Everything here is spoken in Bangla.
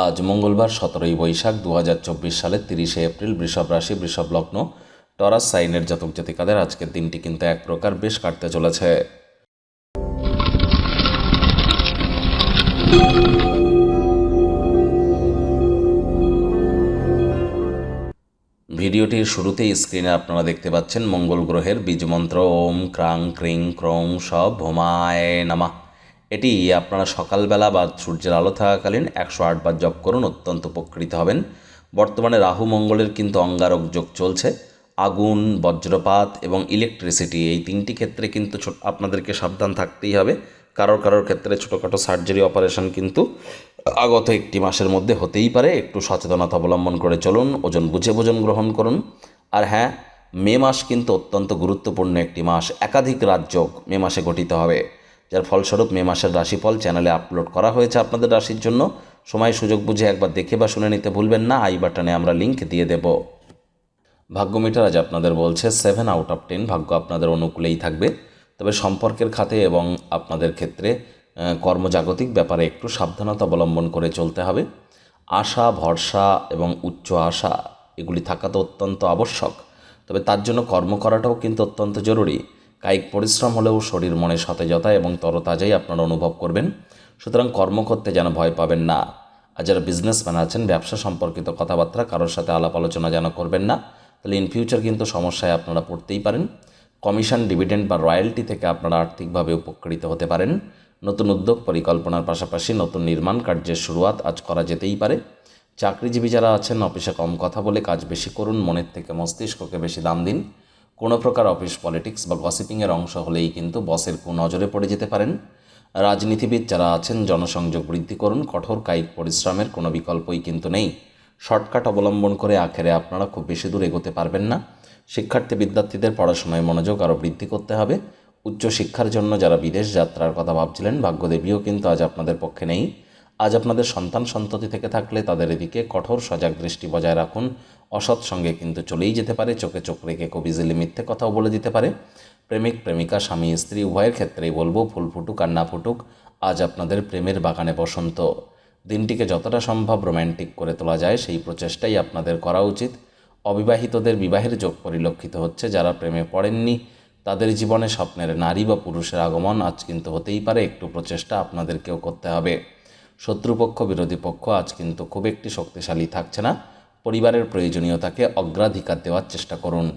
আজ মঙ্গলবার 17ই বৈশাখ 2024 সালের 30শে এপ্রিল। বৃষভ রাশি, বৃষভ লগ্ন, টরাস সাইনের জাতক জাতিকাদের আজকের দিনটি কিন্তু এক প্রকার বেশ কাটতে চলেছে। ভিডিওটির শুরুতেই স্ক্রিনে আপনারা দেখতে পাচ্ছেন মঙ্গল গ্রহের বীজমন্ত্র ওম ক্রাং ক্রিং ক্রং স ভোমায় নামা। এটি আপনারা সকালবেলা বা সূর্যের আলো থাকাকালীন 108 বার জপ করুন, অত্যন্ত উপকৃত হবেন। বর্তমানে রাহু মঙ্গলের কিন্তু অঙ্গারক যোগ চলছে। আগুন, বজ্রপাত এবং ইলেকট্রিসিটি, এই তিনটি ক্ষেত্রে কিন্তু আপনাদেরকে সাবধান থাকতেই হবে। কারোর ক্ষেত্রে ছোটোখাটো সার্জারি অপারেশন কিন্তু আগত একটি মাসের মধ্যে হতেই পারে। একটু সচেতনতা অবলম্বন করে চলুন, ওজন বুঝে ভোজন গ্রহণ করুন। আর হ্যাঁ, মে মাস কিন্তু অত্যন্ত গুরুত্বপূর্ণ একটি মাস। একাধিক রাজযোগ মে মাসে গঠিত হবে, যার ফলস্বরূপ মে মাসের রাশিফল চ্যানেলে আপলোড করা হয়েছে আপনাদের রাশির জন্য। সময় সুযোগ বুঝে একবার দেখে বা শুনে নিতে ভুলবেন না। আই বাটনে আমরা লিঙ্ক দিয়ে দেব। ভাগ্য মিটার আজ আপনাদের বলছে 7 আউট অফ 10, ভাগ্য আপনাদের অনুকূলেই থাকবে। তবে সম্পর্কের খাতে এবং আপনাদের ক্ষেত্রে কর্মজাগতিক ব্যাপারে একটু সাবধানতা অবলম্বন করে চলতে হবে। আশা, ভরসা এবং উচ্চ আশা এগুলি থাকা তো অত্যন্ত আবশ্যক, তবে তার জন্য কর্ম করাটাও কিন্তু অত্যন্ত জরুরি। কায়িক পরিশ্রম হলেও শরীর মনে সতেজতা এবং তরতাজাই আপনারা অনুভব করবেন। সুতরাং কর্ম করতে যেন ভয় পাবেন না। আর যারা বিজনেসম্যান আছেন, ব্যবসা সম্পর্কিত কথাবার্তা কারোর সাথে আলাপ আলোচনা যেন করবেন না, তাহলে ইন ফিউচার কিন্তু সমস্যায় আপনারা পড়তেই পারেন। কমিশন, ডিভিডেন্ড বা রয়্যালটি থেকে আপনারা আর্থিকভাবে উপকৃত হতে পারেন। নতুন উদ্যোগ পরিকল্পনার পাশাপাশি নতুন নির্মাণ কার্যের শুরুয়াত আজ করা যেতেই পারে। চাকরিজীবী যারা আছেন, অফিসে কম কথা বলে কাজ বেশি করুন, মনের থেকে মস্তিষ্ককে বেশি দাম দিন। কোনো প্রকার অফিস পলিটিক্স বা গসিপিংয়ের অংশ হলেই কিন্তু বসের কুনজরে পড়ে যেতে পারেন। রাজনীতিবিদ যারা আছেন, জনসংযোগ বৃদ্ধি করুন। কঠোর কায়িক পরিশ্রমের কোনো বিকল্পই কিন্তু নেই। শর্টকাট অবলম্বন করে আখেরে আপনারা খুব বেশি দূর এগোতে পারবেন না। শিক্ষার্থী বিদ্যার্থীদের পড়াশোনায় মনোযোগ আরও বৃদ্ধি করতে হবে। উচ্চশিক্ষার জন্য যারা বিদেশ যাত্রার কথা ভাবছিলেন, ভাগ্যদেবীও কিন্তু আজ আপনাদের পক্ষে নেই। আজ আপনাদের সন্তান সন্ততি থেকে থাকলে তাদের এদিকে কঠোর সজাগ দৃষ্টি বজায় রাখুন। অসৎ সঙ্গে কিন্তু চলেই যেতে পারে। চোখে চোখ রেখে খুব ইজিলি মিথ্যে কথাও বলে দিতে পারে। প্রেমিক প্রেমিকা, স্বামী স্ত্রী উভয়ের ক্ষেত্রেই বলবো, ফুল ফুটুক আর না ফুটুক, আজ আপনাদের প্রেমের বাগানে বসন্ত। দিনটিকে যতটা সম্ভব রোম্যান্টিক করে তোলা যায় সেই প্রচেষ্টাই আপনাদের করা উচিত। অবিবাহিতদের বিবাহের যোগ পরিলক্ষিত হচ্ছে। যারা প্রেমে পড়েননি তাদের জীবনে স্বপ্নের নারী বা পুরুষের আগমন আজ কিন্তু হতেই পারে। একটু প্রচেষ্টা আপনাদেরকেও করতে হবে। শত্রুপক্ষ, বিরোধী পক্ষ আজ কিন্তু খুব একটি শক্তিশালী থাকছে না। পরিবারের প্রয়োজনীয়তাকে অগ্রাধিকার দেওয়ার চেষ্টা করুন।